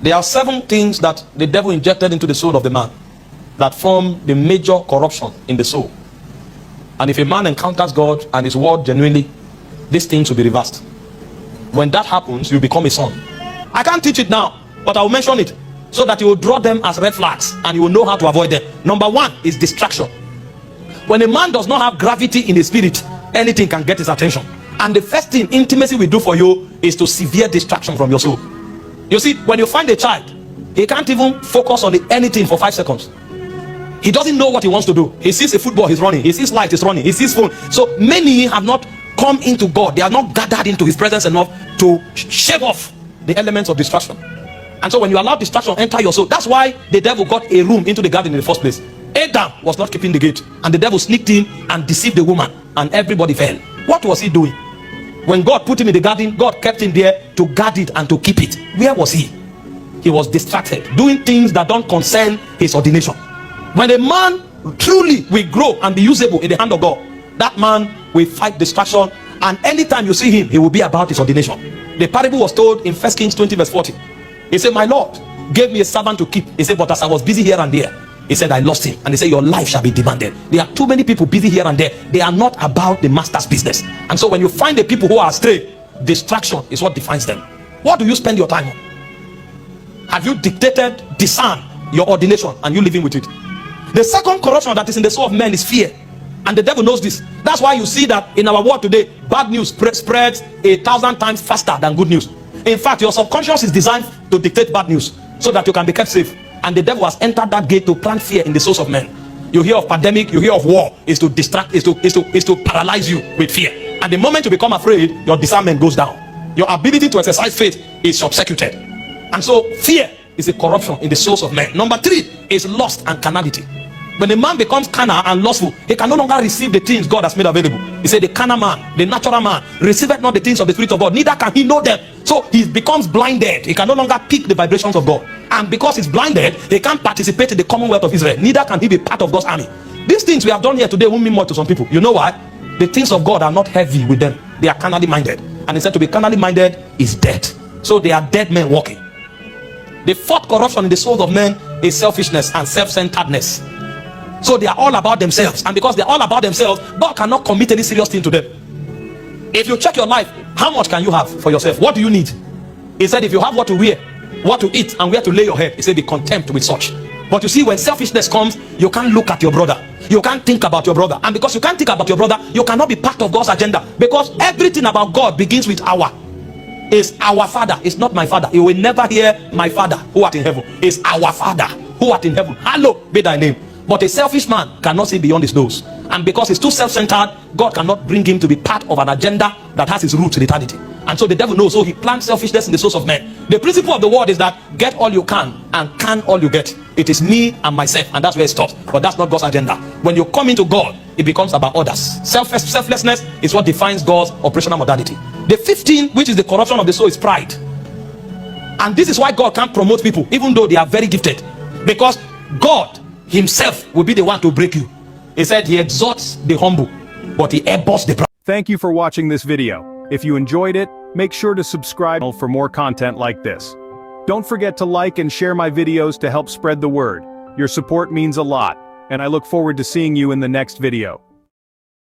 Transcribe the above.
There are 7 things that the devil injected into the soul of the man that form the major corruption in the soul. And if a man encounters God and his word genuinely, these things will be reversed. When that happens, you become a son. I can't teach it now, but I will mention it so that you will draw them as red flags and you will know how to avoid them. Number 1 is distraction. When a man does not have gravity in his spirit, anything can get his attention. And the first thing intimacy will do for you is to severe distraction from your soul. You see, when you find a child, he can't even focus on anything for 5 seconds. He doesn't know what he wants to do. He sees a football, he's running. He sees light, he's running. He sees phone. So many have not come into God. They are not gathered into his presence enough to shave off the elements of distraction. And so when you allow distraction enter your soul, that's why the devil got a room into the garden in the first place. Adam was not keeping the gate, and the devil sneaked in and deceived the woman, and everybody fell. What was he doing? When God put him in the garden, God kept him there to guard it and to keep it. Where was he? He was distracted, doing things that don't concern his ordination. When a man truly will grow and be usable in the hand of God, that man will fight distraction, and anytime you see him, he will be about his ordination. The parable was told in 1 Kings 20 verse 40. He said, my Lord gave me a servant to keep. He said, but as I was busy here and there, he said, I lost him. And he said, your life shall be demanded. There are too many people busy here and there. They are not about the master's business. And so when you find the people who are astray, distraction is what defines them. What do you spend your time on? Have you discern your ordination and you living with it? The second corruption that is in the soul of men is fear. And the devil knows this. That's why you see that in our world today, bad news spreads 1,000 times faster than good news. In fact, your subconscious is designed to dictate bad news so that you can be kept safe. And the devil has entered that gate to plant fear in the souls of men. You hear of pandemic, you hear of war, is to distract, is to paralyze you with fear. And the moment you become afraid, your discernment goes down. Your ability to exercise faith is subsecuted. And so fear is a corruption in the souls of men. Number 3 is lust and carnality. When a man becomes carnal and lustful, he can no longer receive the things God has made available. He said, the carnal man, the natural man, receiveth not the things of the Spirit of God, neither can he know them. So he becomes blinded. He can no longer pick the vibrations of God. And because he's blinded, he can't participate in the commonwealth of Israel. Neither can he be part of God's army. These things we have done here today won't mean more to some people. You know why? The things of God are not heavy with them. They are carnally minded. And he said to be carnally minded is dead. So they are dead men walking. The 4th corruption in the souls of men is selfishness and self-centeredness. So they are all about themselves, and because they're all about themselves, God cannot commit any serious thing to them. If you check your life, how much can you have for yourself? What do you need? He said, if you have what to wear, what to eat, and where to lay your head, he said, be content with such. But you see, when selfishness comes, you can't look at your brother, you can't think about your brother, and because you can't think about your brother, you cannot be part of God's agenda, because everything about God begins with our. Is our Father. It's not my Father. You will never hear my Father who art in heaven. It's our Father who art in heaven. Hallowed be thy name. But a selfish man cannot see beyond his nose, and because he's too self-centered, God cannot bring him to be part of an agenda that has his roots in eternity. And so the devil knows, so he plants selfishness in the souls of men. The principle of the word is that get all you can and can all you get. It is me and myself, and that's where it stops. But that's not God's agenda. When you come into God, it becomes about others. Selflessness is what defines God's operational modality. The 15th, which is the corruption of the soul, is pride. And this is why God can't promote people even though they are very gifted, because God himself will be the one to break you. He said he exalts the humble, but he abhors the proud. Thank you for watching this video. If you enjoyed it, make sure to subscribe for more content like this. Don't forget to like and share my videos to help spread the word. Your support means a lot, and I look forward to seeing you in the next video.